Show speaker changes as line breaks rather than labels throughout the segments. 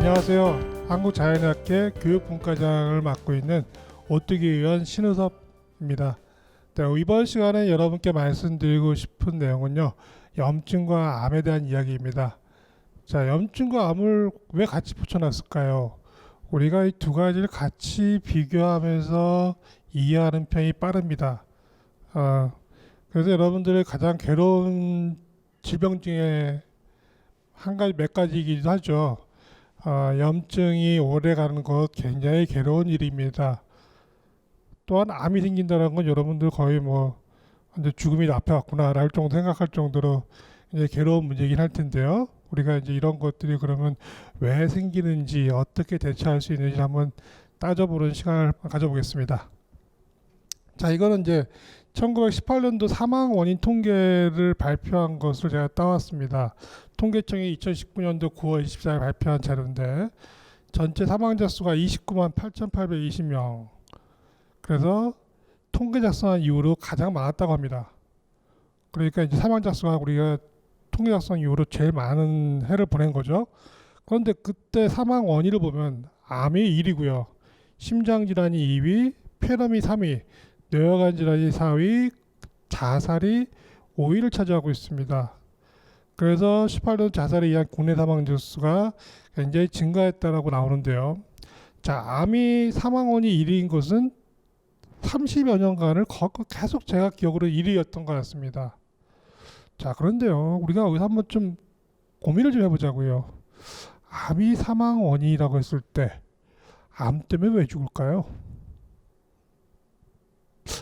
안녕하세요. 한국자연의학회 교육분과장을 맡고 있는 오뚜기 의원 신우섭입니다. 네, 이번 시간에 여러분께 말씀드리고 싶은 내용은요, 염증과 암에 대한 이야기입니다. 자, 염증과 암을 왜 같이 붙여놨을까요? 우리가 이 두 가지를 같이 비교하면서 이해하는 편이 빠릅니다. 그래서 여러분들의 가장 괴로운 질병 중에 몇 가지이기도 하죠. 염증이 오래 가는 것 굉장히 괴로운 일입니다. 또한 암이 생긴다는 건 여러분들 거의 이제 죽음이 앞에 왔구나라는 정도 생각할 정도로 이제 괴로운 문제이긴 할 텐데요. 우리가 이제 이런 것들이 그러면 왜 생기는지 어떻게 대처할 수 있는지 한번 따져보는 시간을 가져보겠습니다. 자, 이거는 이제 1918년도 사망 원인 통계를 발표한 것을 제가 따왔습니다. 통계청이 2019년도 9월 24일 발표한 자료인데 전체 사망자 수가 29만 8,820명. 그래서 통계 작성한 이후로 가장 많았다고 합니다. 그러니까 이제 사망자 수가 우리가 통계 작성 이후로 제일 많은 해를 보낸 거죠. 그런데 그때 사망 원인을 보면 암이 1위고요. 심장질환이 2위, 폐렴이 3위, 뇌혈관 질환이 4위, 자살이 5위를 차지하고 있습니다. 그래서 18년 자살에 의한 국내 사망자 수가 굉장히 증가했다라고 나오는데요. 자, 암이 사망 원인 1위인 것은 30여 년간을 계속 제가 기억으로 1위였던 것 같습니다. 자, 그런데요, 우리가 여기서 한번 좀 고민을 좀 해보자고요. 암이 사망 원인이라고 했을 때 암 때문에 왜 죽을까요?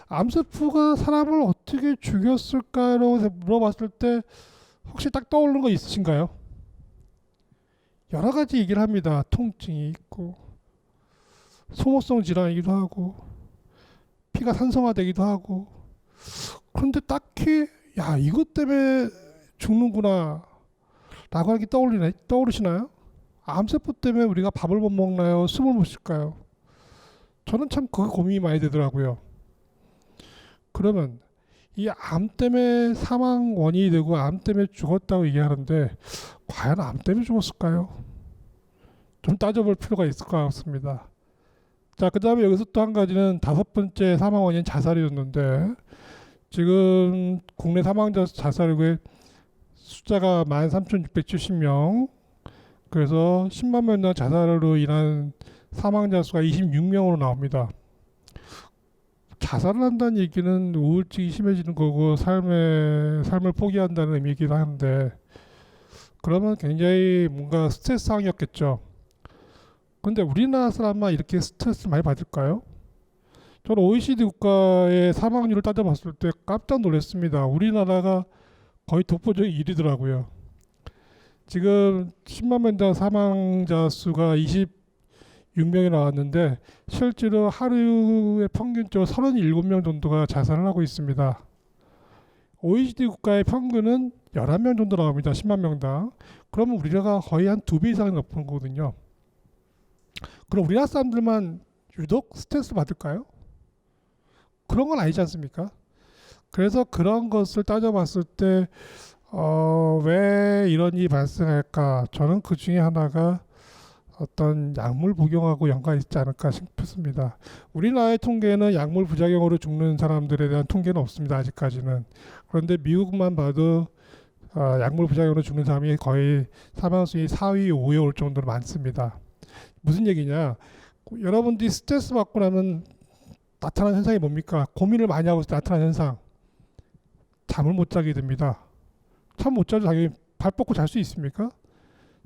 암세포가 사람을 어떻게 죽였을까라고 물어봤을 때 혹시 딱 떠오르는 거 있으신가요? 여러 가지 얘기를 합니다. 통증이 있고 소모성 질환이기도 하고 피가 산성화되기도 하고. 그런데 딱히 야, 이것 때문에 죽는구나 라고 하는 게 떠오르시나요? 암세포 때문에 우리가 밥을 못 먹나요? 숨을 못 쉴까요? 저는 참 그게 고민이 많이 되더라고요. 그러면 이 암 때문에 사망 원인이 되고 암 때문에 죽었다고 얘기하는데 과연 암 때문에 죽었을까요? 좀 따져볼 필요가 있을 것 같습니다. 자, 그 다음에 여기서 또 한 가지는 5번째 사망 원인 자살이었는데 지금 국내 사망자 자살의 숫자가 13,670명, 그래서 10만 명당 자살로 인한 사망자 수가 26명으로 나옵니다. 자살을 한다는 얘기는 우울증이 심해지는 거고 삶을 포기한다는 의미이기도 한데, 그러면 굉장히 뭔가 스트레스 상황이었겠죠. 그런데 우리나라 사람만 이렇게 스트레스 많이 받을까요? 저는 OECD 국가의 사망률을 따져봤을 때 깜짝 놀랐습니다. 우리나라가 거의 독보적 1위더라고요. 지금 10만 명당 사망자 수가 26명이 나왔는데 실제로 하루에 평균적으로 37명 정도가 자살을 하고 있습니다. OECD 국가의 평균은 11명 정도 나옵니다. 10만 명당. 그러면 우리나라가 거의 한 2배 이상 높은 거거든요. 그럼 우리나라 사람들만 유독 스트레스 받을까요? 그런 건 아니지 않습니까? 그래서 그런 것을 따져봤을 때 왜 이런 일이 발생할까? 저는 그 중에 하나가 어떤 약물 복용하고 연관이 있지 않을까 싶습니다. 우리나라의 통계는 약물 부작용으로 죽는 사람들에 대한 통계는 없습니다. 아직까지는. 그런데 미국만 봐도 약물 부작용으로 죽는 사람이 거의 사망수이 4위, 5위에 올 정도로 많습니다. 무슨 얘기냐? 여러분들이 스트레스 받고 나면 나타나는 현상이 뭡니까? 고민을 많이 하고 나타나는 현상. 잠을 못 자게 됩니다. 잠 못 자도 당연히 발 뻗고 잘 수 있습니까?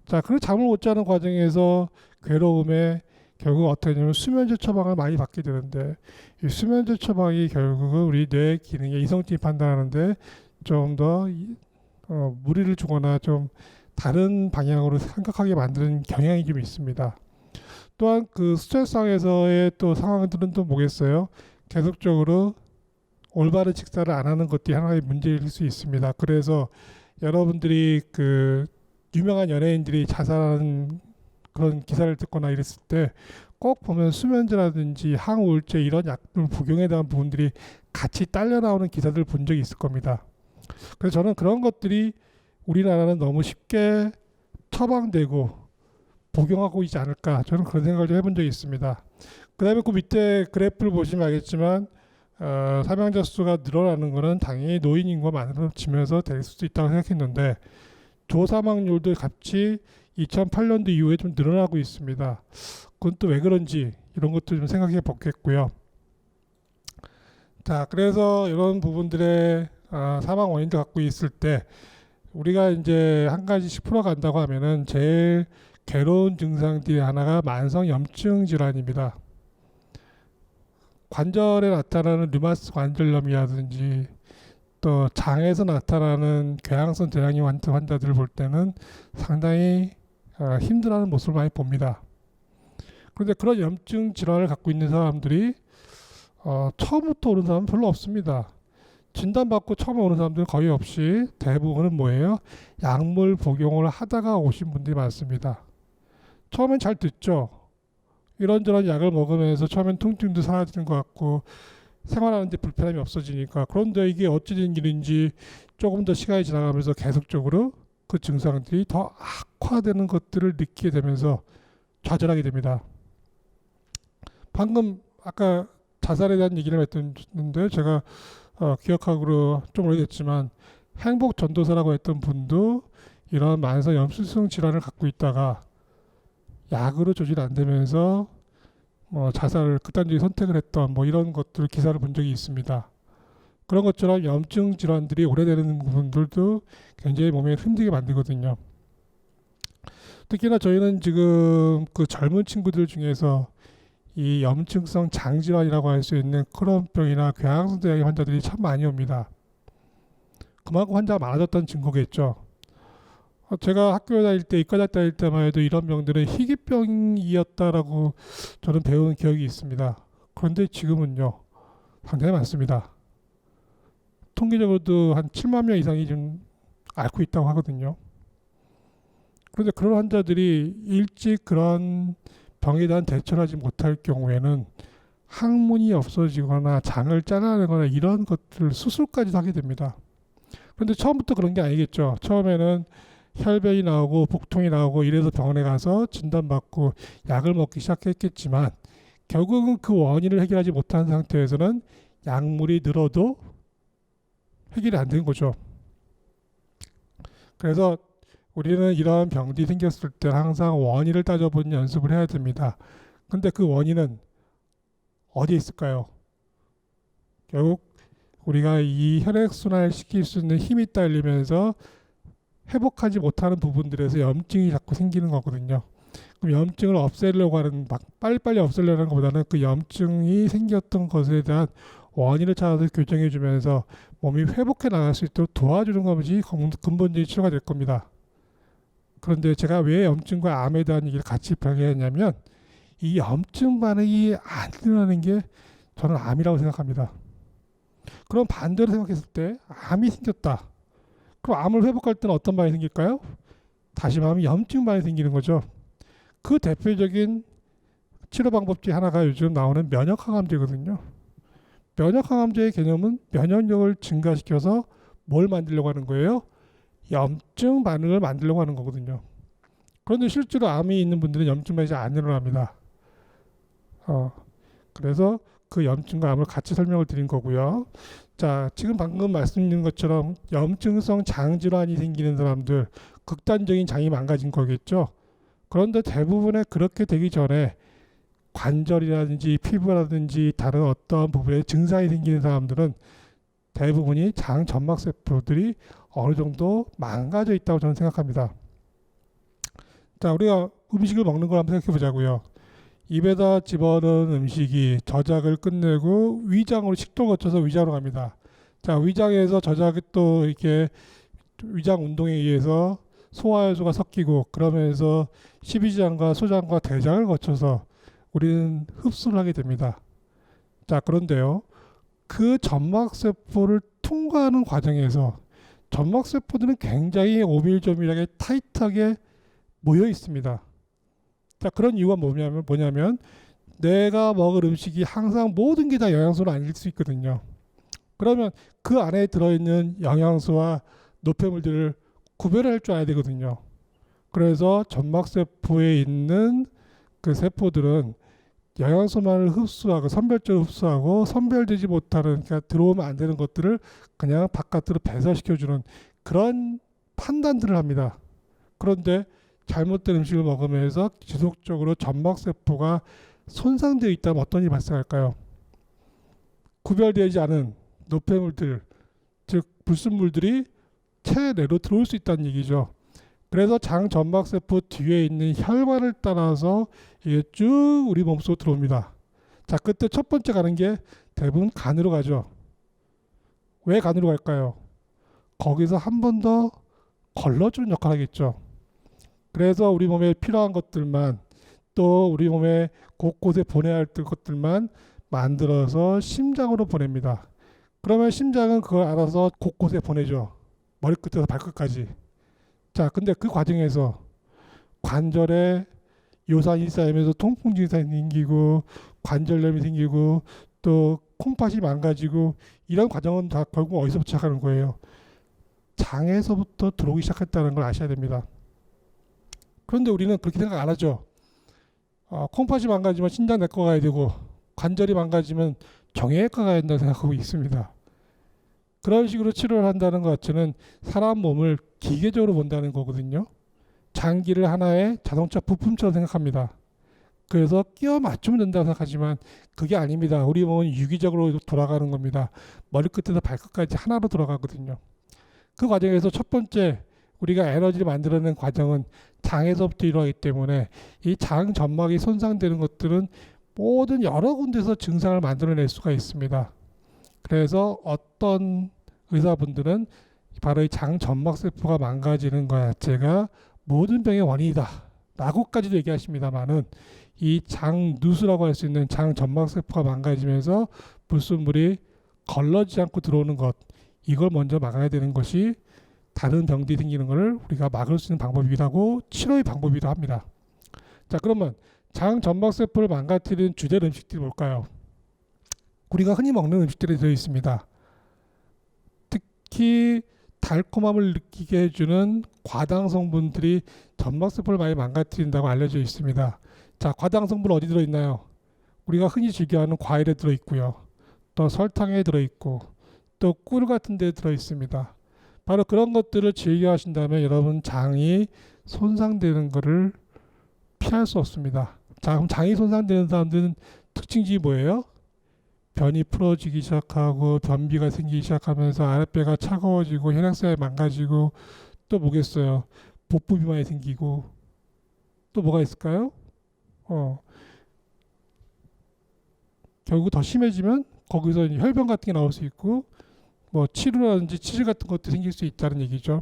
자, 그리고 잠을 못 자는 과정에서 괴로움에 결국 어떻게 되냐면 수면제 처방을 많이 받게 되는데, 이 수면제 처방이 결국은 우리 뇌 기능에 이성적인 판단하는데 좀 더 무리를 주거나 좀 다른 방향으로 생각하게 만드는 경향이 좀 있습니다. 또한 그 스트레스 상에서의 또 상황들은 또 뭐겠어요? 계속적으로 올바른 식사를 안 하는 것이 하나의 문제일 수 있습니다. 그래서 여러분들이 그 유명한 연예인들이 자살하는 그런 기사를 듣거나 이랬을 때 꼭 보면 수면제라든지 항우울제 이런 약물 복용에 대한 부분들이 같이 딸려 나오는 기사들을 본 적이 있을 겁니다. 그래서 저는 그런 것들이 우리나라는 너무 쉽게 처방되고 복용하고 있지 않을까, 저는 그런 생각을 좀 해본 적이 있습니다. 그 다음에 그 밑에 그래프를 보시면 알겠지만 사망자 수가 늘어나는 것은 당연히 노인 인구가 많아지면서 될 수도 있다고 생각했는데 조사망률도 같이 2008년도 이후에 좀 늘어나고 있습니다. 그건 또 왜 그런지 이런 것도 좀 생각해 보겠고요. 자, 그래서 이런 부분들의 사망 원인들 갖고 있을 때 우리가 이제 한 가지씩 풀어간다고 하면은 제일 괴로운 증상들이 하나가 만성 염증 질환입니다. 관절에 나타나는 류마티스 관절염이라든지 또 장에서 나타나는 궤양성 대장염 환자들을 볼 때는 상당히 힘들어하는 모습을 많이 봅니다. 그런데 그런 염증 질환을 갖고 있는 사람들이 처음부터 오는 사람은 별로 없습니다. 진단받고 처음에 오는 사람들은 거의 없이 대부분은 뭐예요? 약물 복용을 하다가 오신 분들이 많습니다. 처음엔 잘 듣죠. 이런저런 약을 먹으면서 처음엔 통증도 사라지는 것 같고 생활하는데 불편함이 없어지니까, 그런데 이게 어찌된 일인지 조금 더 시간이 지나가면서 계속적으로 그 증상들이 더 악화되는 것들을 느끼게 되면서 좌절하게 됩니다. 방금 아까 자살에 대한 얘기를 했는데 제가 기억하기로 좀 오래됐지만 행복 전도사라고 했던 분도 이런 만성 염증성 질환을 갖고 있다가 약으로 조절 안 되면서 자살을 극단적인 선택을 했던 이런 것들 기사를 본 적이 있습니다. 그런 것처럼 염증 질환들이 오래되는 부분들도 굉장히 몸에 힘들게 만들거든요. 특히나 저희는 지금 그 젊은 친구들 중에서 이 염증성 장질환이라고 할 수 있는 크론병이나 궤양성 대장염 환자들이 참 많이 옵니다. 그만큼 환자가 많아졌다는 증거겠죠. 제가 학교 다닐 때, 이과대 다닐 때만 해도 이런 병들은 희귀병이었다라고 저는 배운 기억이 있습니다. 그런데 지금은요, 상당히 많습니다. 통계적으로도 한 7만 명 이상이 좀 앓고 있다고 하거든요. 그런데 그런 환자들이 일찍 그런 병에 대한 대처를 하지 못할 경우에는 항문이 없어지거나 장을 잘라내거나 이런 것들 수술까지 하게 됩니다. 그런데 처음부터 그런 게 아니겠죠. 처음에는 혈변이 나오고 복통이 나오고 이래서 병원에 가서 진단받고 약을 먹기 시작했겠지만 결국은 그 원인을 해결하지 못한 상태에서는 약물이 늘어도 해결이 안 되는 거죠. 그래서 우리는 이러한 병들이 생겼을 때 항상 원인을 따져보는 연습을 해야 됩니다. 근데 그 원인은 어디에 있을까요? 결국 우리가 이 혈액순환을 시킬 수 있는 힘이 딸리면서 회복하지 못하는 부분들에서 염증이 자꾸 생기는 거거든요. 그럼 염증을 없애려고 하는, 빨리빨리 없애려는 것보다는 그 염증이 생겼던 것에 대한 원인을 찾아서 교정해 주면서 몸이 회복해 나갈 수 있도록 도와주는 것이 근본적인 치료가 될 겁니다. 그런데 제가 왜 염증과 암에 대한 얘기를 같이 병행했냐면 이 염증 반응이 안 일어나는 게 저는 암이라고 생각합니다. 그럼 반대로 생각했을 때 암이 생겼다. 그럼 암을 회복할 때는 어떤 반응이 생길까요? 다시 말하면 염증 반응이 생기는 거죠. 그 대표적인 치료 방법 중 하나가 요즘 나오는 면역항암제거든요. 면역항암제의 개념은 면역력을 증가시켜서 뭘 만들려고 하는 거예요? 염증 반응을 만들려고 하는 거거든요. 그런데 실제로 암이 있는 분들은 염증 반응이 안 일어납니다. 그래서 그 염증과 암을 같이 설명을 드린 거고요. 자, 지금 방금 말씀드린 것처럼 염증성 장질환이 생기는 사람들, 극단적인 장이 망가진 거겠죠. 그런데 대부분의 그렇게 되기 전에 관절이라든지 피부라든지 다른 어떤 부분에 증상이 생기는 사람들은 대부분이 장 점막세포들이 어느 정도 망가져 있다고 저는 생각합니다. 자, 우리가 음식을 먹는 걸 한번 생각해 보자고요. 입에다 집어넣은 음식이 저작을 끝내고 위장으로 식도를 거쳐서 위장으로 갑니다. 자, 위장에서 저작이 또 이렇게 위장 운동에 의해서 소화효소가 섞이고 그러면서 십이지장과 소장과 대장을 거쳐서 우리는 흡수를 하게 됩니다. 자, 그런데요, 그 점막세포를 통과하는 과정에서 점막세포들은 굉장히 오밀조밀하게 타이트하게 모여 있습니다. 자, 그런 이유가 뭐냐면 내가 먹을 음식이 항상 모든 게 다 영양소는 아닐 수 있거든요. 그러면 그 안에 들어있는 영양소와 노폐물들을 구별할 줄 알아야 되거든요. 그래서 점막세포에 있는 그 세포들은 영양소만을 흡수하고 선별적으로 흡수하고 선별되지 못하는, 그러니까 들어오면 안 되는 것들을 그냥 바깥으로 배설시켜주는 그런 판단들을 합니다. 그런데 잘못된 음식을 먹으면서 지속적으로 점막세포가 손상되어 있다면 어떤 일이 발생할까요? 구별되지 않은 노폐물들, 즉 불순물들이 체내로 들어올 수 있다는 얘기죠. 그래서 장 점막세포 뒤에 있는 혈관을 따라서 이게 쭉 우리 몸속으로 들어옵니다. 자, 그때 첫 번째 가는 게 대부분 간으로 가죠. 왜 간으로 갈까요? 거기서 한 번 더 걸러주는 역할을 하겠죠. 그래서 우리 몸에 필요한 것들만, 또 우리 몸에 곳곳에 보내야 할 것들만 만들어서 심장으로 보냅니다. 그러면 심장은 그걸 알아서 곳곳에 보내죠. 머리끝에서 발끝까지. 자, 근데 그 과정에서 관절에 요산이 쌓이면서 통풍 증상이 생기고 관절염이 생기고 또 콩팥이 망가지고, 이런 과정은 다 결국 어디서부터 시작하는 거예요? 장에서부터 들어오기 시작했다는 걸 아셔야 됩니다. 그런데 우리는 그렇게 생각 안 하죠. 콩팥이 망가지면 신장 내과 가야 되고 관절이 망가지면 정형외과 가야 된다고 생각하고 있습니다. 그런 식으로 치료를 한다는 것 자체는 사람 몸을 기계적으로 본다는 거거든요. 장기를 하나의 자동차 부품처럼 생각합니다. 그래서 끼워 맞추면 된다고 생각하지만 그게 아닙니다. 우리 몸은 유기적으로 돌아가는 겁니다. 머리끝에서 발끝까지 하나로 돌아가거든요. 그 과정에서 첫 번째 우리가 에너지를 만들어내는 과정은 장에서부터 일어나기 때문에 이 장 점막이 손상되는 것들은 모든 여러 군데서 증상을 만들어낼 수가 있습니다. 그래서 어떤 의사분들은 바로 이 장 점막세포가 망가지는 것 자체가 모든 병의 원인이다 라고까지도 얘기하십니다만은, 이 장누수라고 할 수 있는 장 점막세포가 망가지면서 불순물이 걸러지지 않고 들어오는 것, 이걸 먼저 막아야 되는 것이 다른 병들이 생기는 것을 우리가 막을 수 있는 방법이라고, 치료의 방법이기도 합니다. 자, 그러면 장 점막세포를 망가뜨리는 주된 음식들이 뭘까요? 우리가 흔히 먹는 음식들이 되어 있습니다. 특히 달콤함을 느끼게 해주는 과당 성분들이 점막세포를 많이 망가뜨린다고 알려져 있습니다. 자, 과당 성분 어디 들어있나요? 우리가 흔히 즐겨하는 과일에 들어있고요. 또 설탕에 들어있고 또 꿀 같은 데 들어있습니다. 바로 그런 것들을 즐겨 하신다면 여러분 장이 손상되는 것을 피할 수 없습니다. 자, 그럼 장이 손상되는 사람들은 특징이 뭐예요? 변이 풀어지기 시작하고 변비가 생기기 시작하면서 아랫배가 차가워지고 혈액순환이 망가지고, 또 뭐겠어요? 복부 비만이 생기고, 또 뭐가 있을까요? 결국 더 심해지면 거기서 혈변 같은 게 나올 수 있고, 뭐 치루라든지 치질 같은 것도 생길 수 있다는 얘기죠.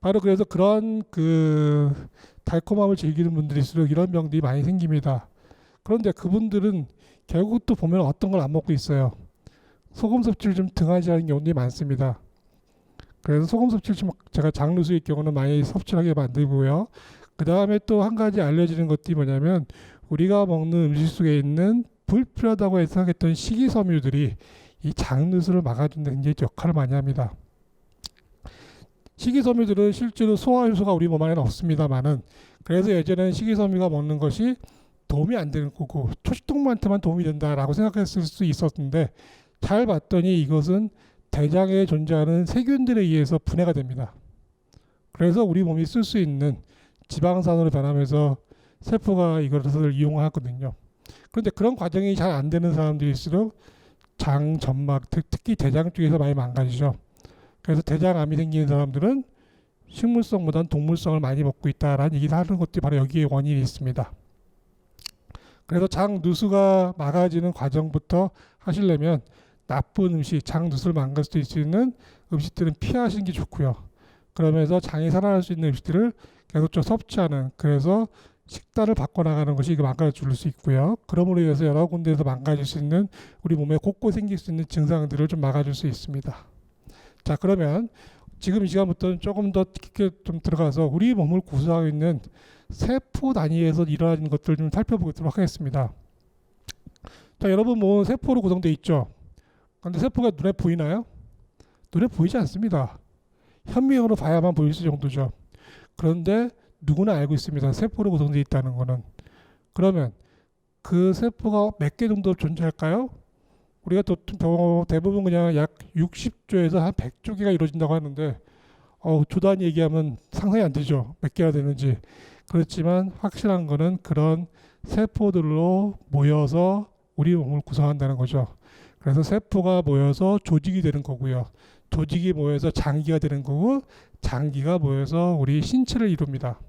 바로 그래서 그런 그 달콤함을 즐기는 분들일수록 이런 병들이 많이 생깁니다. 그런데 그분들은 결국 또 보면 어떤 걸 안 먹고 있어요. 소금 섭취를 좀 등하지 않은 경우들이 많습니다. 그래서 소금 섭취를 좀 제가 장누수의 경우는 많이 섭취하게 만들고요. 그 다음에 또 한 가지 알려지는 것들이 뭐냐면, 우리가 먹는 음식 속에 있는 불필요하다고 생각했던 식이섬유들이 이 장누수를 막아주는 데 굉장히 역할을 많이 합니다. 식이섬유들은 실제로 소화 효소가 우리 몸 안에는 없습니다만은, 그래서 예전에는 식이섬유가 먹는 것이 도움이 안 되는 거고 초식동물한테만 도움이 된다라고 생각했을 수 있었는데, 잘 봤더니 이것은 대장에 존재하는 세균들에 의해서 분해가 됩니다. 그래서 우리 몸이 쓸 수 있는 지방산으로 변하면서 세포가 이것을 이용하거든요. 그런데 그런 과정이 잘 안 되는 사람들일수록 장, 점막, 특히 대장 쪽에서 많이 망가지죠. 그래서 대장암이 생기는 사람들은 식물성보다는 동물성을 많이 먹고 있다라는 얘기를 하는 것들이 바로 여기에 원인이 있습니다. 그래서 장 누수가 막아지는 과정부터 하시려면 나쁜 음식, 장 누수를 망가질 수 있는 음식들은 피하시는 게 좋고요. 그러면서 장이 살아날 수 있는 음식들을 계속적으로 섭취하는, 그래서 식단을 바꿔나가는 것이 이거 망가질 수 있고요. 그러므로 인해서 여러 군데에서 망가질 수 있는, 우리 몸에 곳곳 생길 수 있는 증상들을 좀 막아줄 수 있습니다. 자, 그러면 지금 이 시간부터는 조금 더 깊게 좀 들어가서 우리 몸을 구성하고 있는 세포 단위에서 일어나는 것들을 좀 살펴보도록 하겠습니다. 자, 여러분 몸은 세포로 구성되어 있죠. 그런데 세포가 눈에 보이나요? 눈에 보이지 않습니다. 현미경으로 봐야만 보일 수 정도죠. 그런데 누구나 알고 있습니다. 세포로 구성되어 있다는 거는. 그러면 그 세포가 몇 개 정도 존재할까요? 우리가 대부분 그냥 약 60조에서 한 100조 개가 이루어진다고 하는데 조 단위 얘기하면 상상이 안 되죠. 몇 개가 되는지. 그렇지만 확실한 거는 그런 세포들로 모여서 우리 몸을 구성한다는 거죠. 그래서 세포가 모여서 조직이 되는 거고요. 조직이 모여서 장기가 되는 거고 장기가 모여서 우리 신체를 이룹니다.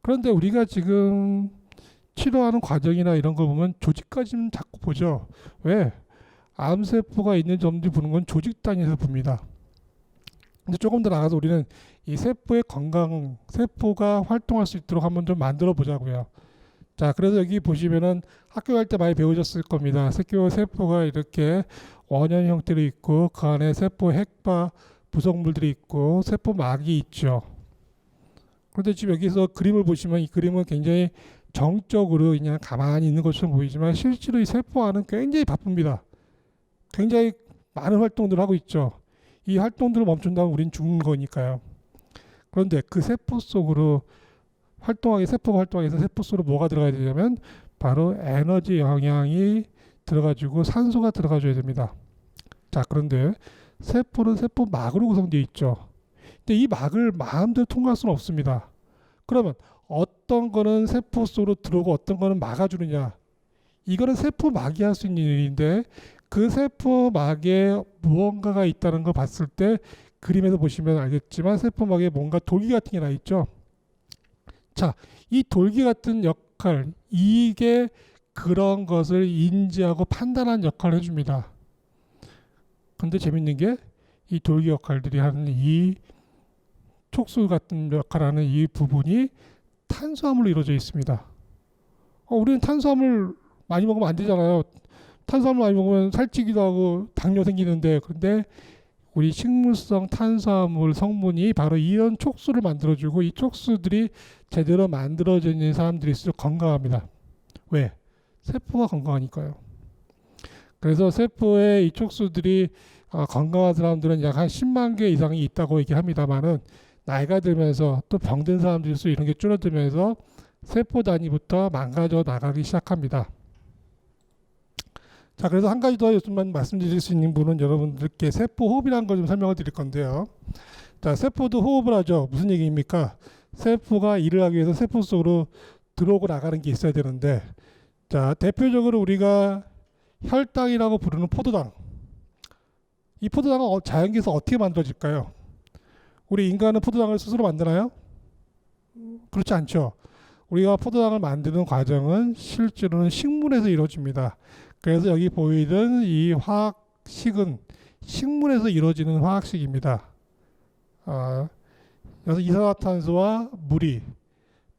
그런데 우리가 지금 치료하는 과정이나 이런 걸 보면 조직까지는 자꾸 보죠. 왜? 암세포가 있는 점들이 보는 건 조직 단위에서 봅니다. 근데 조금 더 나가서 우리는 이 세포의 건강, 세포가 활동할 수 있도록 한번 좀 만들어 보자고요. 자, 그래서 여기 보시면은 학교 갈 때 많이 배우셨을 겁니다. 세포가 이렇게 원형 형태로 있고 그 안에 세포 핵과 부속물들이 있고 세포막이 있죠. 그런데 지금 여기서 그림을 보시면 이 그림은 굉장히 정적으로 그냥 가만히 있는 것처럼 보이지만 실제로 이 세포 안은 굉장히 바쁩니다. 굉장히 많은 활동들을 하고 있죠. 이 활동들을 멈춘다면 우린 죽는 거니까요. 그런데 그 세포 속으로 세포가 활동하기 위해서 세포 속으로 뭐가 들어가야 되냐면 바로 에너지 영양이 들어가지고 산소가 들어가줘야 됩니다. 자, 그런데 세포는 세포막으로 구성되어 있죠. 근데 이 막을 마음대로 통과할 수는 없습니다. 그러면 어떤 거는 세포 속으로 들어오고 어떤 거는 막아주느냐. 이거는 세포막이 할 수 있는 일인데 그 세포막에 무언가가 있다는 걸 봤을 때 그림에서 보시면 알겠지만 세포막에 뭔가 돌기 같은 게 나 있죠. 자, 이 돌기 같은 역할, 이게 그런 것을 인지하고 판단하는 역할을 해줍니다. 근데 재밌는 게 이 돌기 역할들이 하는 이 촉수 같은 역할을 하는 이 부분이 탄수화물로 이루어져 있습니다. 우리는 탄수화물 많이 먹으면 안 되잖아요. 탄수화물 많이 먹으면 살찌기도 하고 당뇨 생기는데, 근데 우리 식물성 탄수화물 성분이 바로 이런 촉수를 만들어주고 이 촉수들이 제대로 만들어져 있는 사람들일수록 건강합니다. 왜? 세포가 건강하니까요. 그래서 세포에 이 촉수들이 건강한 사람들은 약 한 10만 개 이상이 있다고 얘기합니다만은 나이가 들면서 또 병든 사람들일수록 이런 게 줄어들면서 세포 단위부터 망가져 나가기 시작합니다. 자, 그래서 한 가지 더 요즘만 말씀드릴 수 있는 분은 여러분들께 세포 호흡이라는 걸 좀 설명을 드릴 건데요. 자, 세포도 호흡을 하죠. 무슨 얘기입니까? 세포가 일을 하기 위해서 세포 속으로 들어오고 나가는 게 있어야 되는데, 자, 대표적으로 우리가 혈당이라고 부르는 포도당. 이 포도당은 자연계에서 어떻게 만들어질까요? 우리 인간은 포도당을 스스로 만드나요? 그렇지 않죠. 우리가 포도당을 만드는 과정은 실제로는 식물에서 이루어집니다. 그래서 여기 보이는 이 화학식은 식물에서 이루어지는 화학식입니다. 그래서 이산화탄소와 물이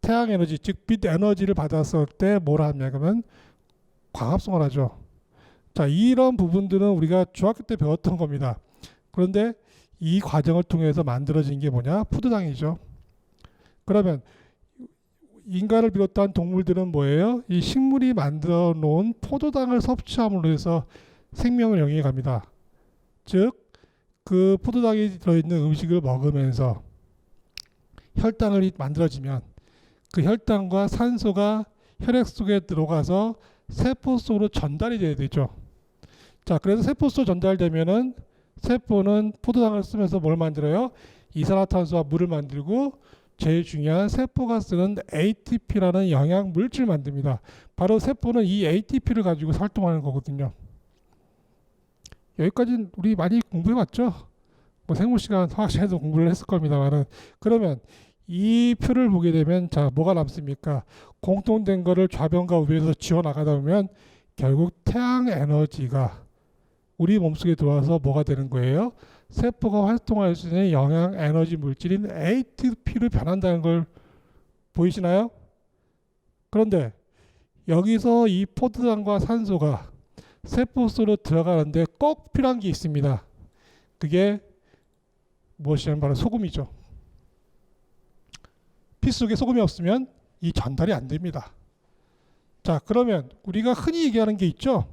태양 에너지, 즉 빛 에너지를 받았을 때 뭘 하냐 그러면 광합성을 하죠. 자, 이런 부분들은 우리가 중학교 때 배웠던 겁니다. 그런데 이 과정을 통해서 만들어진 게 뭐냐? 포도당이죠. 그러면 인간을 비롯한 동물들은 뭐예요? 이 식물이 만들어 놓은 포도당을 섭취함으로 해서 생명을 영위해 갑니다. 즉, 그 포도당이 들어있는 음식을 먹으면서 혈당을 만들어지면 그 혈당과 산소가 혈액 속에 들어가서 세포 속으로 전달이 돼야 되죠. 자, 그래서 세포 속으로 전달되면은 세포는 포도당을 쓰면서 뭘 만들어요? 이산화탄소와 물을 만들고 제일 중요한 세포가 쓰는 ATP라는 영양 물질을 만듭니다. 바로 세포는 이 ATP를 가지고 활동하는 거거든요. 여기까지는 우리 많이 공부해봤죠? 뭐 생물 시간, 화학 시간에서 공부를 했을 겁니다만은, 그러면 이 표를 보게 되면 자, 뭐가 남습니까? 공통된 거를 좌변과 우변에서 지워 나가다 보면 결국 태양 에너지가 우리 몸속에 들어와서 뭐가 되는 거예요? 세포가 활동할 수 있는 영양 에너지 물질인 ATP로 변한다는 걸 보이시나요? 그런데 여기서 이 포도당과 산소가 세포 속으로 들어가는데 꼭 필요한 게 있습니다. 그게 무엇이냐면 바로 소금이죠. 피 속에 소금이 없으면 이 전달이 안 됩니다. 자, 그러면 우리가 흔히 얘기하는 게 있죠.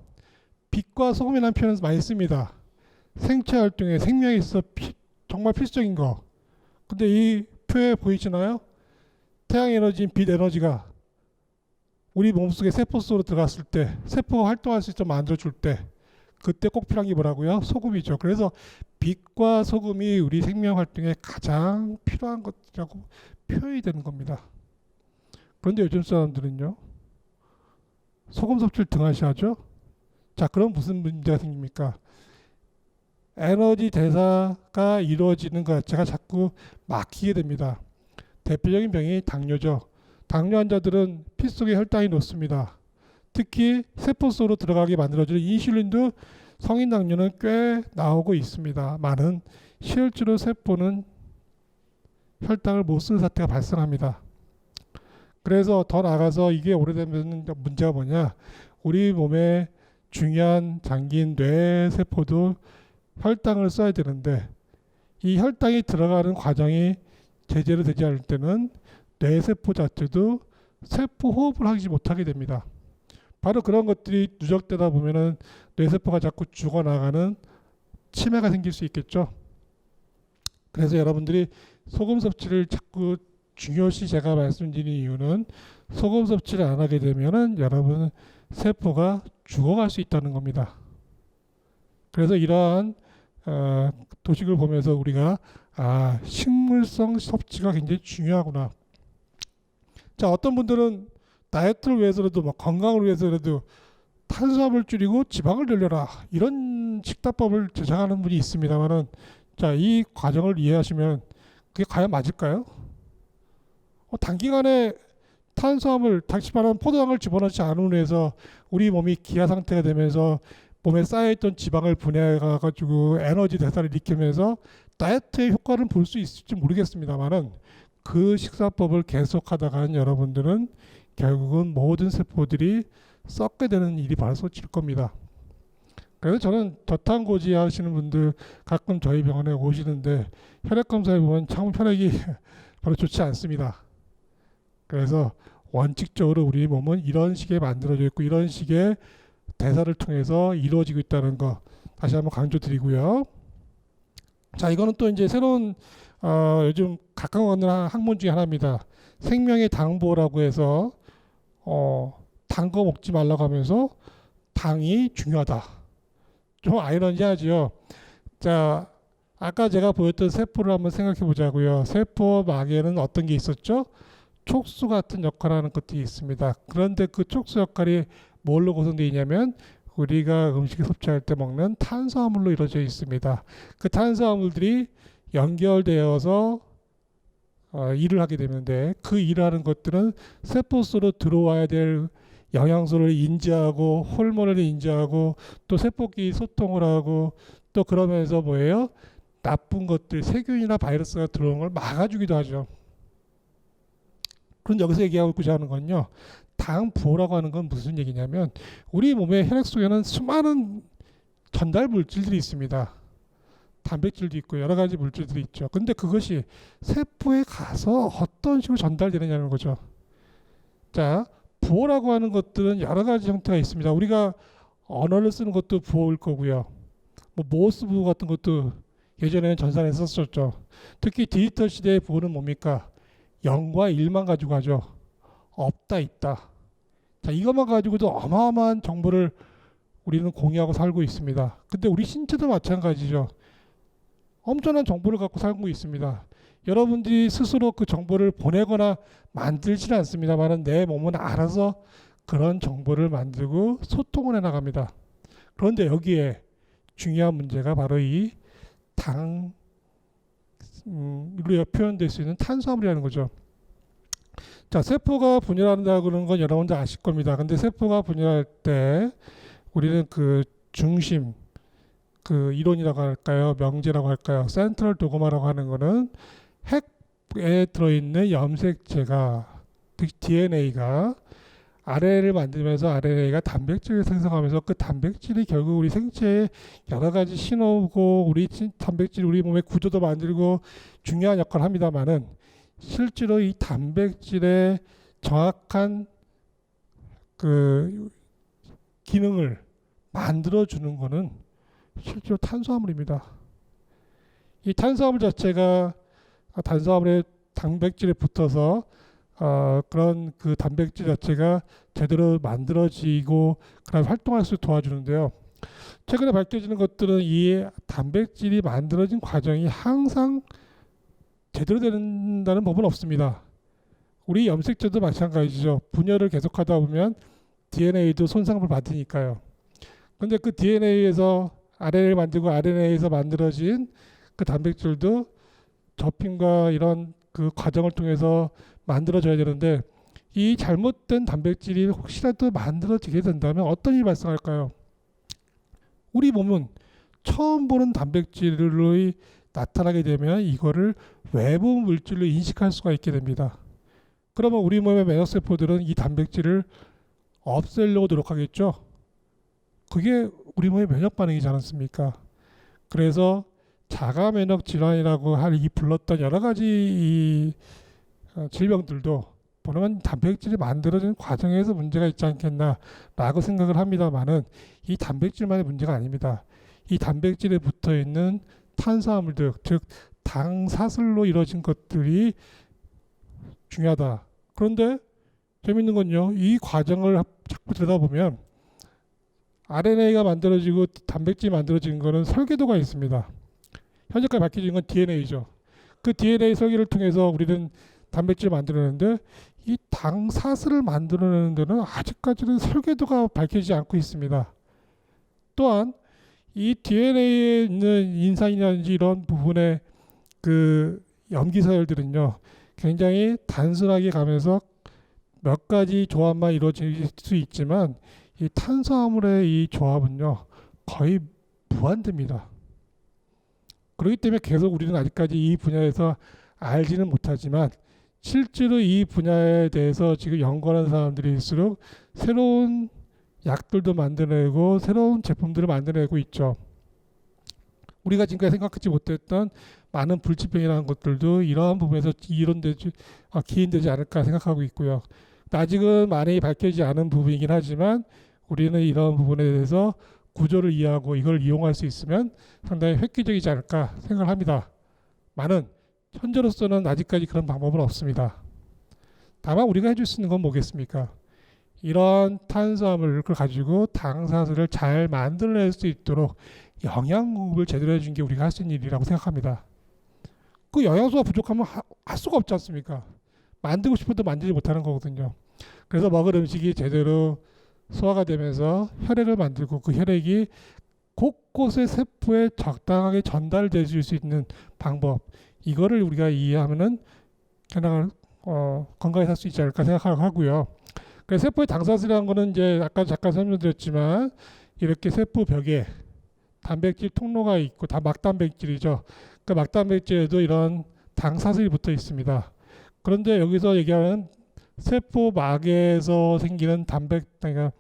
빛과 소금이라는 표현을 많이 씁니다. 생체 활동에 생명에 있어 정말 필수적인 거. 근데 이 표에 보이시나요? 태양 에너지인 빛 에너지가 우리 몸속에 세포 속으로 들어갔을 때 세포가 활동할 수 있도록 만들어줄 때 그때 꼭 필요한 게 뭐라고요? 소금이죠. 그래서 빛과 소금이 우리 생명 활동에 가장 필요한 것이라고 표현이 되는 겁니다. 그런데 요즘 사람들은요, 소금 섭취를 등한시하죠. 자, 그럼 무슨 문제가 생깁니까? 에너지 대사가 이루어지는 것 자체가 자꾸 막히게 됩니다. 대표적인 병이 당뇨죠. 당뇨 환자들은 피 속에 혈당이 높습니다. 특히 세포 속으로 들어가게 만들어주는 인슐린도 성인 당뇨는 꽤 나오고 있습니다. 많은 실제로 세포는 혈당을 못 쓰는 사태가 발생합니다. 그래서 더 나아가서 이게 오래되면 문제가 뭐냐? 우리 몸의 중요한 장기인 뇌 세포도 혈당을 써야 되는데 이 혈당이 들어가는 과정이 제대로 되지 않을 때는 뇌 세포 자체도 세포 호흡을 하지 못하게 됩니다. 바로 그런 것들이 누적되다 보면은 뇌세포가 자꾸 죽어나가는 치매가 생길 수 있겠죠. 그래서 여러분들이 소금 섭취를 자꾸 중요시 제가 말씀드리는 이유는 소금 섭취를 안 하게 되면은 여러분 세포가 죽어갈 수 있다는 겁니다. 그래서 이러한 도식을 보면서 우리가 식물성 섭취가 굉장히 중요하구나. 자, 어떤 분들은 다이어트를 위해서라도 건강을 위해서라도 탄수화물 줄이고 지방을 늘려라 이런 식단법을 제작하는 분이 있습니다만은 자, 이 과정을 이해하시면 그게 과연 맞을까요? 단기간에 탄수화물, 다시 말하면 포도당을 집어넣지 않음으로 해서 우리 몸이 기아 상태가 되면서 몸에 쌓여있던 지방을 분해해가지고 에너지 대사를 일으키면서 다이어트의 효과를 볼 수 있을지 모르겠습니다만은 그 식사법을 계속하다가는 여러분들은 결국은 모든 세포들이 썩게 되는 일이 벌어질 겁니다. 그래서 저는 저탄고지 하시는 분들 가끔 저희 병원에 오시는데 혈액 검사해 보면 참 혈액이 별로 좋지 않습니다. 그래서 원칙적으로 우리 몸은 이런 식의 만들어져 있고 이런 식의 대사를 통해서 이루어지고 있다는 거 다시 한번 강조드리고요. 자, 이거는 또 이제 새로운 요즘 각광받는 학문 중에 하나입니다. 생명의 당보라고 해서 단 거 먹지 말라고 하면서 당이 중요하다. 좀 아이러니하죠. 자, 아까 제가 보였던 세포를 한번 생각해 보자고요. 세포 막에는 어떤 게 있었죠? 촉수 같은 역할을 하는 것들이 있습니다. 그런데 그 촉수 역할이 뭘로 구성되어 있냐면 우리가 음식을 섭취할 때 먹는 탄수화물로 이루어져 있습니다. 그 탄수화물들이 연결되어서 일을 하게 되는데 그 일을 하는 것들은 세포 속으로 들어와야 될 영양소를 인지하고 호르몬을 인지하고 또 세포끼리 소통을 하고 또 그러면서 뭐예요? 나쁜 것들, 세균이나 바이러스가 들어오는 걸 막아주기도 하죠. 그런데 여기서 얘기하고자 하는 건요. 당 부호라고 하는 건 무슨 얘기냐면 우리 몸의 혈액 속에는 수많은 전달 물질들이 있습니다. 단백질도 있고 여러 가지 물질들이 있죠. 근데 그것이 세포에 가서 어떤 식으로 전달되느냐는 거죠. 자, 부호라고 하는 것들은 여러 가지 형태가 있습니다. 우리가 언어를 쓰는 것도 부호일 거고요. 뭐 모스 부호 같은 것도 예전에는 전산에 썼었죠. 특히 디지털 시대의 부호는 뭡니까? 0과 1만 가지고 하죠. 없다, 있다. 자, 이것만 가지고도 어마어마한 정보를 우리는 공유하고 살고 있습니다. 근데 우리 신체도 마찬가지죠. 엄청난 정보를 갖고 살고 있습니다. 여러분들이 스스로 그 정보를 보내거나 만들지는 않습니다만 내 몸은 알아서 그런 정보를 만들고 소통을 해나갑니다. 그런데 여기에 중요한 문제가 바로 이 당으로 표현될 수 있는 탄수화물이라는 거죠. 자, 세포가 분열한다고 그러는 건 여러분들 아실 겁니다. 근데 세포가 분열할 때 우리는 그 중심, 그 이론이라고 할까요? 명제라고 할까요? 센트럴 도그마라고 하는 거는 핵에 들어있는 염색체가, 즉 DNA가 RNA를 만들면서 RNA가 단백질을 생성하면서 그 단백질이 결국 우리 생체에 여러 가지 신호고 우리 단백질이 우리 몸의 구조도 만들고 중요한 역할을 합니다만은 실제로 이 단백질의 정확한 그 기능을 만들어주는 거는 실제로 탄수화물입니다. 이 탄수화물 자체가 단수화물에 단백질에 붙어서 그런 그 단백질 자체가 제대로 만들어지고 그다음 활동할 수 도와주는데요. 최근에 밝혀지는 것들은 이 단백질이 만들어진 과정이 항상 제대로 된다는 법은 없습니다. 우리 염색체도 마찬가지죠. 분열을 계속하다 보면 DNA도 손상을 받으니까요. 근데 그 DNA에서 RNA를 만들고 RNA에서 만들어진 그 단백질도 접힘과 이런 그 과정을 통해서 만들어져야 되는데 이 잘못된 단백질이 혹시라도 만들어지게 된다면 어떤 일이 발생할까요? 우리 몸은 처음 보는 단백질이 나타나게 되면 이거를 외부 물질로 인식할 수가 있게 됩니다. 그러면 우리 몸의 면역세포들은 이 단백질을 없애려고 노력하겠죠. 그게 우리 몸의 면역 반응이지 않습니까? 그래서 자가 면역 질환이라고 할 이 불렀던 여러 가지 이 질병들도 보면 단백질이 만들어진 과정에서 문제가 있지 않겠나라고 생각을 합니다만은 이 단백질만의 문제가 아닙니다. 이 단백질에 붙어 있는 탄수화물들, 즉 당사슬로 이루어진 것들이 중요하다. 그런데 재밌는 건요, 이 과정을 자꾸 들여다보면 RNA가 만들어지고 단백질이 만들어진 거는 설계도가 있습니다. 현재까지 밝혀진 건 DNA죠. 그 DNA 설계를 통해서 우리는 단백질을 만들어내는데 이 당사슬을 만들어내는 데는 아직까지는 설계도가 밝혀지지 않고 있습니다. 또한 이 DNA에 있는 인산이라든지 이런 부분의 그 염기서열들은요, 굉장히 단순하게 가면서 몇 가지 조합만 이루어질 수 있지만 이 탄수화물의 이 조합은요, 거의 무한대입니다. 그렇기 때문에 계속 우리는 아직까지 이 분야에서 알지는 못하지만 실제로 이 분야에 대해서 지금 연구하는 사람들일수록 새로운 약들도 만들어내고 새로운 제품들을 만들어내고 있죠. 우리가 지금까지 생각하지 못했던 많은 불치병이라는 것들도 이러한 부분에서 기인되지 않을까 생각하고 있고요. 아직은 많이 밝혀지지 않은 부분이긴 하지만 우리는 이런 부분에 대해서 구조를 이해하고 이걸 이용할 수 있으면 상당히 획기적이지 않을까 생각을 합니다. 많은 현재로서는 아직까지 그런 방법은 없습니다. 다만 우리가 해줄 수 있는 건 뭐겠습니까? 이런 탄수화물을 가지고 당사슬을 잘 만들어낼 수 있도록 영양 공급을 제대로 해준 게 우리가 할 수 있는 일이라고 생각합니다. 그 영양소가 부족하면 할 수가 없지 않습니까? 만들고 싶어도 만들지 못하는 거거든요. 그래서 먹을 음식이 제대로 소화가 되면서 혈액을 만들고 그 혈액이 곳곳의 세포에 적당하게 전달될 수 있는 방법, 이거를 우리가 이해하면은 건강하게 살 수 있지 않을까 생각하고요. 그래서 세포의 당사슬이라는 거는 이제 아까 잠깐 설명드렸지만 이렇게 세포 벽에 단백질 통로가 있고 다 막단백질이죠. 그 막단백질에도 이런 당사슬이 붙어 있습니다. 그런데 여기서 얘기하는 세포막에서 생기는 그러니까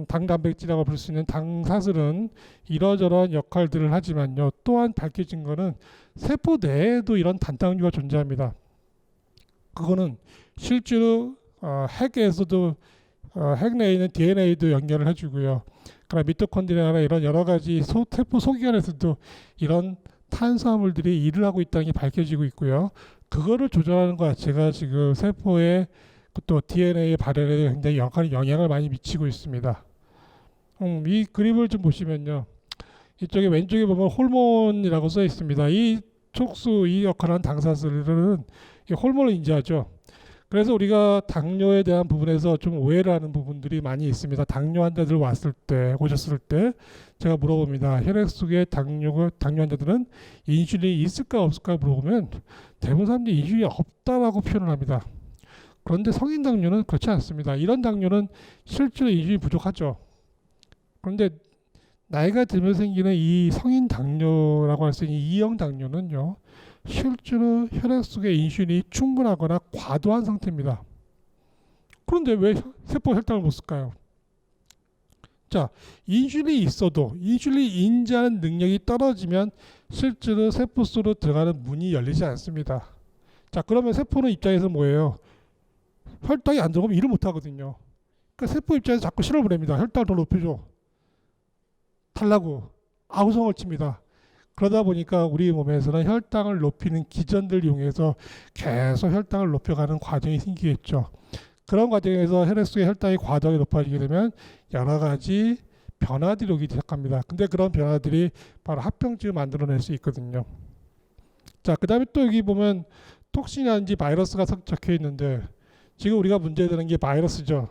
당단백질이라고 부를 수 있는 당사슬은 이러저러한 역할들을 하지만요. 또한 밝혀진 거는 세포 내에도 이런 단당류가 존재합니다. 그거는 실제로 핵에서도 핵 내에 있는 DNA도 연결을 해주고요. 그러나 미토콘드리아나 이런 여러 가지 세포 소기관에서도 이런 탄수화물들이 일을 하고 있다는 게 밝혀지고 있고요. 그거를 조절하는 것 자체가 지금 세포의 또 DNA 발현에 굉장히 영향을 많이 미치고 있습니다. 이 그림을 좀 보시면요. 이쪽에 왼쪽에 보면 호르몬이라고 써 있습니다. 이 촉수, 이 역할하는 당사슬은 호르몬을 인지하죠. 그래서 우리가 당뇨에 대한 부분에서 좀 오해를 하는 부분들이 많이 있습니다. 당뇨 환자들 오셨을 때 제가 물어봅니다. 혈액 속에 당뇨 환자들은 인슐린이 있을까 없을까 물어보면 대부분 사람들이 인슐린이 없다라고 표현을 합니다. 그런데 성인 당뇨는 그렇지 않습니다. 이런 당뇨는 실제로 인슐린이 부족하죠. 그런데 나이가 들면 생기는 이 성인 당뇨라고 할 수 있는 E형 당뇨는요, 실제로 혈액 속에 인슐린이 충분하거나 과도한 상태입니다. 그런데 왜 세포 혈당을 못 쓸까요? 자, 인슐린이 있어도 인슐린 인지하는 능력이 떨어지면 실제로 세포 속으로 들어가는 문이 열리지 않습니다. 자, 그러면 세포는 입장에서 뭐예요? 혈당이 안 들어가면 일을 못 하거든요. 그러니까 세포 입장에서 자꾸 신호를 보냅니다. 혈당을 더 높여줘. 달라고 아우성을 칩니다. 그러다 보니까 우리 몸에서는 혈당을 높이는 기전들을 이용해서 계속 혈당을 높여가는 과정이 생기겠죠. 그런 과정에서 혈액 속의 혈당이 과도하게 높아지게 되면 여러 가지 변화들이 오기 시작합니다. 근데 그런 변화들이 바로 합병증을 만들어낼 수 있거든요. 자, 그 다음에 또 여기 보면 톡신이라든지 바이러스가 적혀 있는데 지금 우리가 문제되는 게 바이러스죠.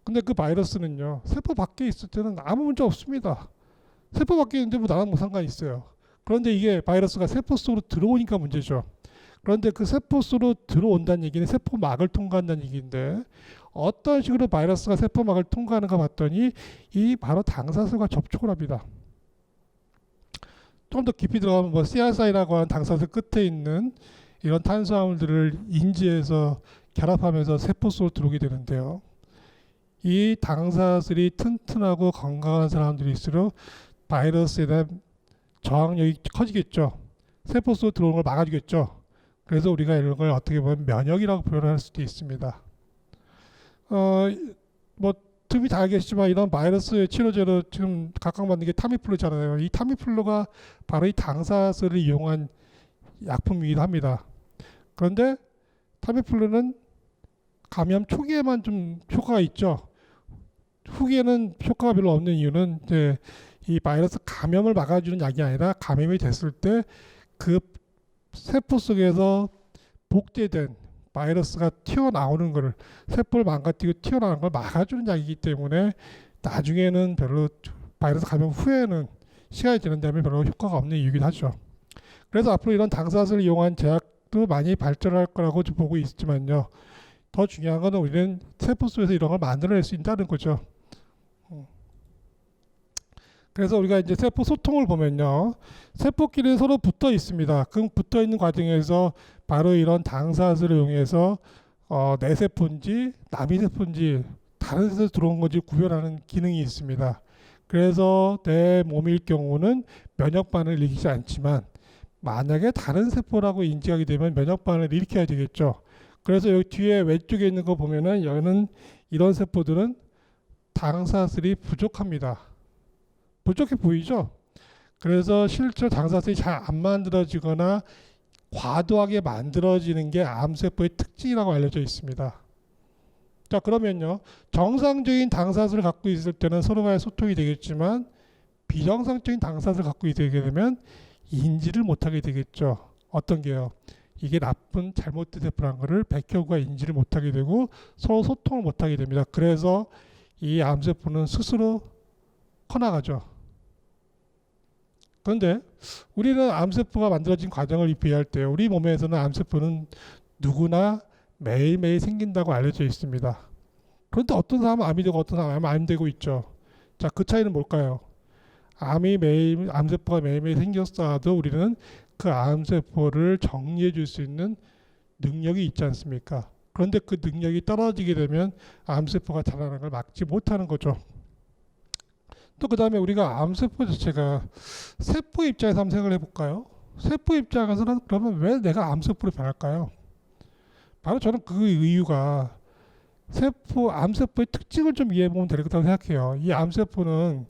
근데 그 바이러스는요, 세포 밖에 있을 때는 아무 문제 없습니다. 세포 밖에 있는데 뭐 나랑 뭐 상관이 있어요. 그런데 이게 바이러스가 세포 속으로 들어오니까 문제죠. 그런데 그 세포 속으로 들어온다는 얘기는 세포막을 통과한다는 얘기인데 어떤 식으로 바이러스가 세포막을 통과하는가 봤더니 이 바로 당사슬과 접촉을 합니다. 좀 더 깊이 들어가면 뭐 CR사이라고 하는 당사슬 끝에 있는 이런 탄수화물들을 인지해서 결합하면서 세포 속으로 들어오게 되는데요. 이 당사슬이 튼튼하고 건강한 사람들일수록 바이러스에 대한 저항력이 커지겠죠. 세포 속으로 들어오는 걸 막아주겠죠. 그래서 우리가 이런 걸 어떻게 보면 면역이라고 표현할 수도 있습니다. 뭐 틈이 다 알겠지만 이런 바이러스 치료제로 지금 각광받는 게 타미플루잖아요. 이 타미플루가 바로 이 당사슬을 이용한 약품이기도 합니다. 그런데 타미플루는 감염 초기에만 좀 효과가 있죠. 후기에는 효과가 별로 없는 이유는 이제 이 바이러스 감염을 막아주는 약이 아니라 감염이 됐을 때 그 세포 속에서 복제된 바이러스가 튀어나오는 것을 세포를 망가뜨리고 튀어나오는 걸 막아주는 약이기 때문에 나중에는 별로 바이러스 감염 후에는 시간이 지난다면 별로 효과가 없는 이유이기도 하죠. 그래서 앞으로 이런 당사슬을 이용한 제약도 많이 발전할 거라고 보고 있지만요. 더 중요한 건 우리는 세포 속에서 이런 걸 만들어낼 수 있다는 거죠. 그래서 우리가 이제 세포 소통을 보면요. 세포끼리 서로 붙어 있습니다. 그 붙어 있는 과정에서 바로 이런 당사슬을 이용해서 내 세포인지 남의 세포인지 다른 데서 들어온 건지 구별하는 기능이 있습니다. 그래서 내 몸일 경우는 면역 반응을 일으키지 않지만 만약에 다른 세포라고 인지하게 되면 면역 반응을 일으켜야 되겠죠. 그래서 여기 뒤에 왼쪽에 있는 거 보면은 여기는 이런 세포들은 당사슬이 부족합니다. 부족해 보이죠? 그래서 실제로 당사슬이 잘 안 만들어지거나 과도하게 만들어지는 게 암세포의 특징이라고 알려져 있습니다. 자, 그러면요. 정상적인 당사슬을 갖고 있을 때는 서로간의 소통이 되겠지만 비정상적인 당사슬을 갖고 있게 되면 인지를 못하게 되겠죠. 어떤 게요? 이게 나쁜 잘못된 세포라는 것을 백혈구가 인지를 못하게 되고 서로 소통을 못하게 됩니다. 그래서 이 암세포는 스스로 커나가죠. 그런데 우리는 암세포가 만들어진 과정을 비교할 때 우리 몸에서는 암세포는 누구나 매일매일 생긴다고 알려져 있습니다. 그런데 어떤 사람은 암이 되고 어떤 사람은 암이 안 되고 있죠. 자, 그 차이는 뭘까요? 암세포가 매일매일 생겼어도 우리는 그 암세포를 정리해 줄 수 있는 능력이 있지 않습니까? 그런데 그 능력이 떨어지게 되면 암세포가 자라는 걸 막지 못하는 거죠. 또 그 다음에 우리가 암세포 자체가 세포 입장에서 한번 생각을 해볼까요? 세포 입장에서는 그러면 왜 내가 암세포로 변할까요? 바로 저는 그 이유가 암세포의 특징을 좀 이해해보면 될 거라고 생각해요. 이 암세포는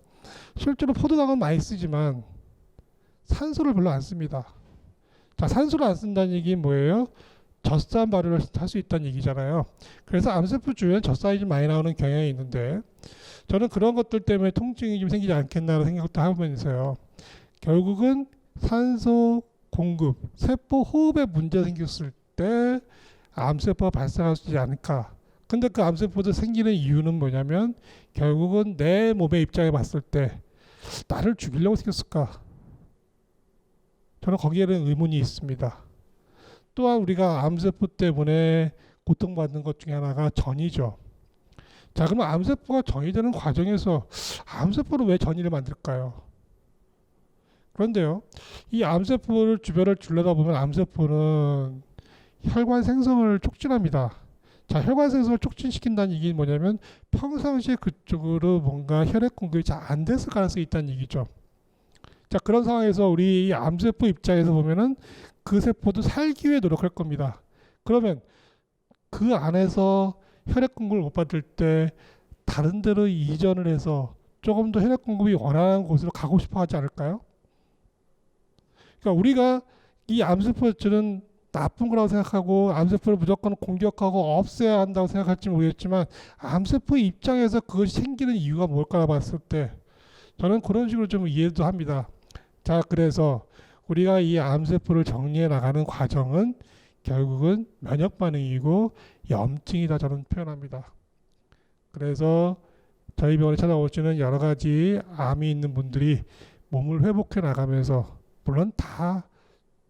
실제로 포도당은 많이 쓰지만 산소를 별로 안 씁니다. 자, 산소를 안 쓴다는 얘기는 뭐예요? 젖산 발효를 할 수 있다는 얘기잖아요. 그래서 암세포 주변에 젖산이 좀 많이 나오는 경향이 있는데 저는 그런 것들 때문에 통증이 좀 생기지 않겠나라는 생각도 하면서요. 결국은 산소 공급, 세포 호흡에 문제 생겼을 때 암세포가 발생할 수 있지 않을까. 근데 그 암세포도 생기는 이유는 뭐냐면 결국은 내 몸의 입장에 봤을 때 나를 죽이려고 생겼을까? 저는 거기에는 의문이 있습니다. 또한 우리가 암세포 때문에 고통받는 것 중에 하나가 전이죠. 자, 그러면 암세포가 전이되는 과정에서 암세포를 왜 전이를 만들까요? 그런데요, 이 암세포를 주변을 둘러다보면 암세포는 혈관 생성을 촉진합니다. 자, 혈관 생성을 촉진시킨다는 얘기는 뭐냐면 평상시에 그쪽으로 뭔가 혈액 공급이 잘 안 됐을 가능성이 있다는 얘기죠. 자, 그런 상황에서 우리 이 암세포 입장에서 보면은 그 세포도 살기 위해 노력할 겁니다. 그러면 그 안에서 혈액 공급을 못 받을 때 다른 데로 이전을 해서 조금 더 혈액 공급이 원하는 곳으로 가고 싶어 하지 않을까요? 그러니까 우리가 이 암세포는 나쁜 거라고 생각하고 암세포를 무조건 공격하고 없애야 한다고 생각할지 모르겠지만 암세포 입장에서 그것이 생기는 이유가 뭘까 봤을 때 저는 그런 식으로 좀 이해도 합니다. 자, 그래서 우리가 이 암세포를 정리해 나가는 과정은 결국은 면역 반응이고 염증이다 저는 표현합니다. 그래서 저희 병원에 찾아오시는 여러 가지 암이 있는 분들이 몸을 회복해 나가면서 물론 다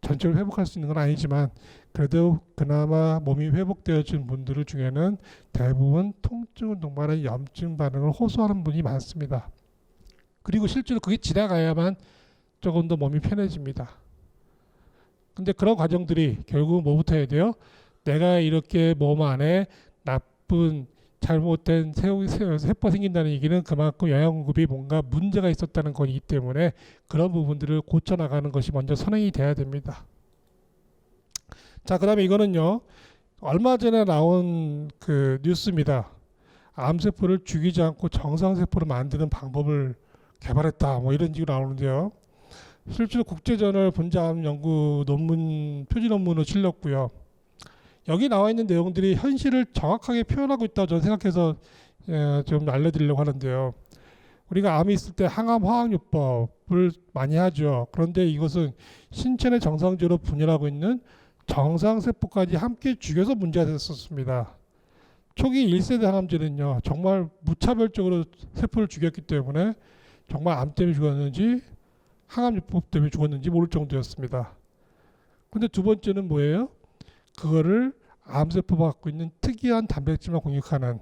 전체를 회복할 수 있는 건 아니지만 그래도 그나마 몸이 회복되어진 분들 중에는 대부분 통증을 동반한 염증 반응을 호소하는 분이 많습니다. 그리고 실제로 그게 지나가야만 조금 더 몸이 편해집니다. 근데 그런 과정들이 결국은 뭐부터 해야 돼요? 내가 이렇게 몸 안에 나쁜 잘못된 세포가 생긴다는 얘기는 그만큼 영양 공급이 뭔가 문제가 있었다는 거기 때문에 그런 부분들을 고쳐나가는 것이 먼저 선행이 돼야 됩니다. 자, 그 다음에 이거는요, 얼마 전에 나온 그 뉴스입니다. 암세포를 죽이지 않고 정상세포로 만드는 방법을 개발했다, 뭐 이런 식으로 나오는데요. 실제로 국제저널 분자암 연구 논문, 표지 논문을 실렸고요. 여기 나와 있는 내용들이 현실을 정확하게 표현하고 있다고 저는 생각해서 좀 알려드리려고 하는데요. 우리가 암이 있을 때 항암 화학요법을 많이 하죠. 그런데 이것은 신체 내 정상적으로 분열하고 있는 정상세포까지 함께 죽여서 문제가 됐었습니다. 초기 1세대 항암제는요, 정말 무차별적으로 세포를 죽였기 때문에 정말 암 때문에 죽었는지 항암요법 때문에 죽었는지 모를 정도였습니다. 근데 두 번째는 뭐예요? 그거를 암세포가 갖고 있는 특이한 단백질만 공격하는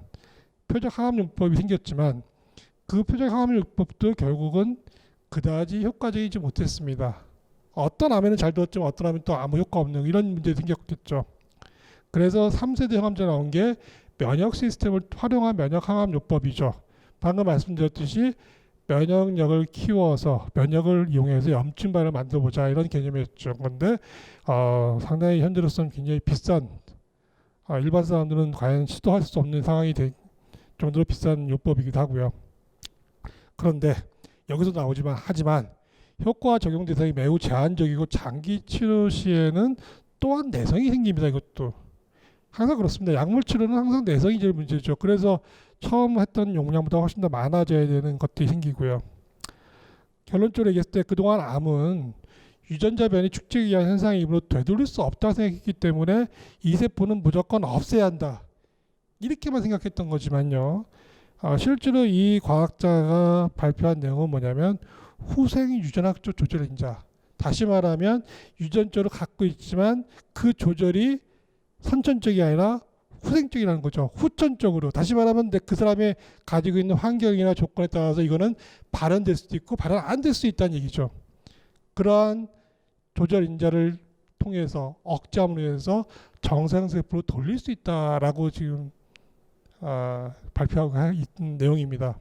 표적 항암요법이 생겼지만 그 표적 항암요법도 결국은 그다지 효과적이지 못했습니다. 어떤 암에는 잘 되었지만 어떤 암에는 또 아무 효과 없는 이런 문제가 생겼겠죠. 그래서 3세대 항암제 나온 게 면역 시스템을 활용한 면역 항암요법이죠. 방금 말씀드렸듯이 면역력을 키워서 면역을 이용해서 염증 반응을 만들어보자 이런 개념이었죠. 그런데 상당히 현재로서는 굉장히 비싼 일반 사람들은 과연 시도할 수 없는 상황이 될 정도로 비싼 요법이기도 하고요. 그런데 여기서 나오지만 하지만 효과 적용 대상이 매우 제한적이고 장기 치료 시에는 또한 내성이 생깁니다. 이것도 항상 그렇습니다. 약물 치료는 항상 내성이 제일 문제죠. 그래서 처음 했던 용량보다 훨씬 더 많아져야 되는 것들이 생기고요. 결론적으로 얘기했을 때 그동안 암은 유전자 변이 축적에 의한 현상이므로 되돌릴 수 없다고 생각했기 때문에 이 세포는 무조건 없애야 한다. 이렇게만 생각했던 거지만요. 실제로 이 과학자가 발표한 내용은 뭐냐면 후생 유전학적 조절인자. 다시 말하면 유전적으로 갖고 있지만 그 조절이 선천적이 아니라 후생적이라는 거죠. 후천적으로. 다시 말하면 그 사람의 가지고 있는 환경이나 조건에 따라서 이거는 발현될 수도 있고 발현 안 될 수 있다는 얘기죠. 그러한 조절 인자를 통해서 억제함으로 해서 정상세포로 돌릴 수 있다라고 지금 발표하고 있는 내용입니다.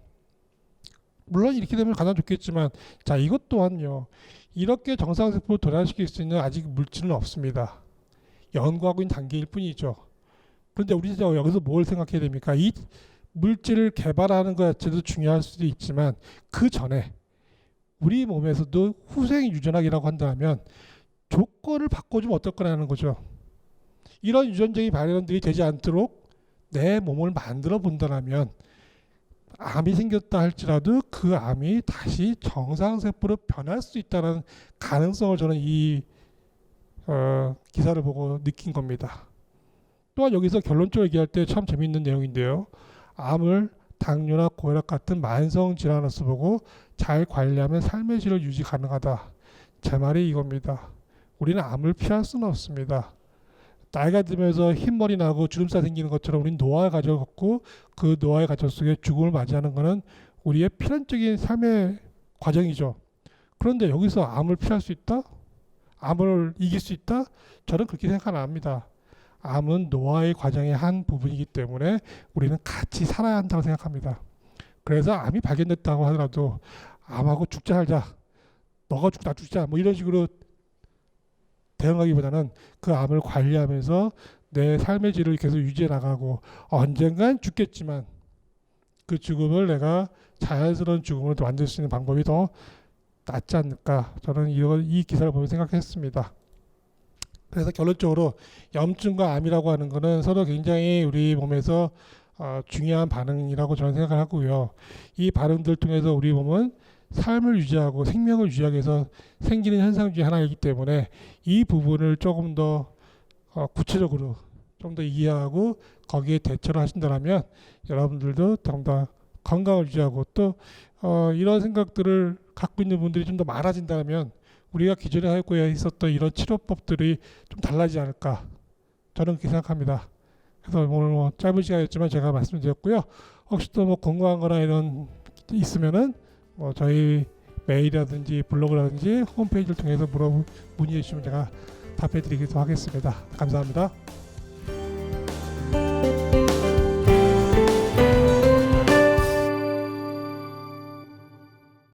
물론 이렇게 되면 가장 좋겠지만 자, 이것 또한요. 이렇게 정상세포를 돌아시킬 수 있는 아직 물질은 없습니다. 연구하고 있는 단계일 뿐이죠. 그런데 우리 여기서 뭘 생각해야 됩니까? 이 물질을 개발하는 것 자체도 중요할 수도 있지만 그 전에 우리 몸에서도 후생 유전학이라고 한다면 조건을 바꿔주면 어떨 거라는 거죠. 이런 유전적인 발현들이 되지 않도록 내 몸을 만들어 본다면 암이 생겼다 할지라도 그 암이 다시 정상세포로 변할 수 있다는 가능성을 저는 이 기사를 보고 느낀 겁니다. 또한 여기서 결론적으로 얘기할 때 참 재미있는 내용인데요. 암을 당뇨나 고혈압 같은 만성 질환으로서 보고 잘 관리하면 삶의 질을 유지 가능하다. 제 말이 이겁니다. 우리는 암을 피할 수는 없습니다. 나이가 들면서 흰머리 나고 주름살 생기는 것처럼 우리는 노화의 과정을 겪고 그 노화의 과정 속에 죽음을 맞이하는 것은 우리의 필연적인 삶의 과정이죠. 그런데 여기서 암을 피할 수 있다? 암을 이길 수 있다? 저는 그렇게 생각 안 합니다. 암은 노화의 과정의 한 부분이기 때문에 우리는 같이 살아야 한다고 생각합니다. 그래서 암이 발견됐다고 하더라도 암하고 죽자 살자, 너가 죽고 나 죽자 뭐 이런 식으로 대응하기보다는 그 암을 관리하면서 내 삶의 질을 계속 유지해 나가고 언젠간 죽겠지만 그 죽음을 내가 자연스러운 죽음으로 만들 수 있는 방법이 더 낫지 않을까, 저는 이 기사를 보면 생각했습니다. 그래서 결론적으로 염증과 암이라고 하는 것은 서로 굉장히 우리 몸에서 중요한 반응이라고 저는 생각을 하고요. 이 반응들 통해서 우리 몸은 삶을 유지하고 생명을 유지하기 위해서 생기는 현상 중에 하나이기 때문에 이 부분을 조금 더 구체적으로 좀 더 이해하고 거기에 대처를 하신다면 여러분들도 좀 더 건강을 유지하고 또 이런 생각들을 갖고 있는 분들이 좀 더 많아진다면 우리가 기존에 하고 있었던 이런 치료법들이 좀 달라지지 않을까, 저는 그렇게 생각합니다. 그래서 오늘 뭐 짧은 시간이었지만 제가 말씀드렸고요. 혹시 또 뭐 궁금한 거나 이런 있으면은 뭐 저희 메일이라든지 블로그라든지 홈페이지를 통해서 문의해 주시면 제가 답해 드리기도 하겠습니다. 감사합니다.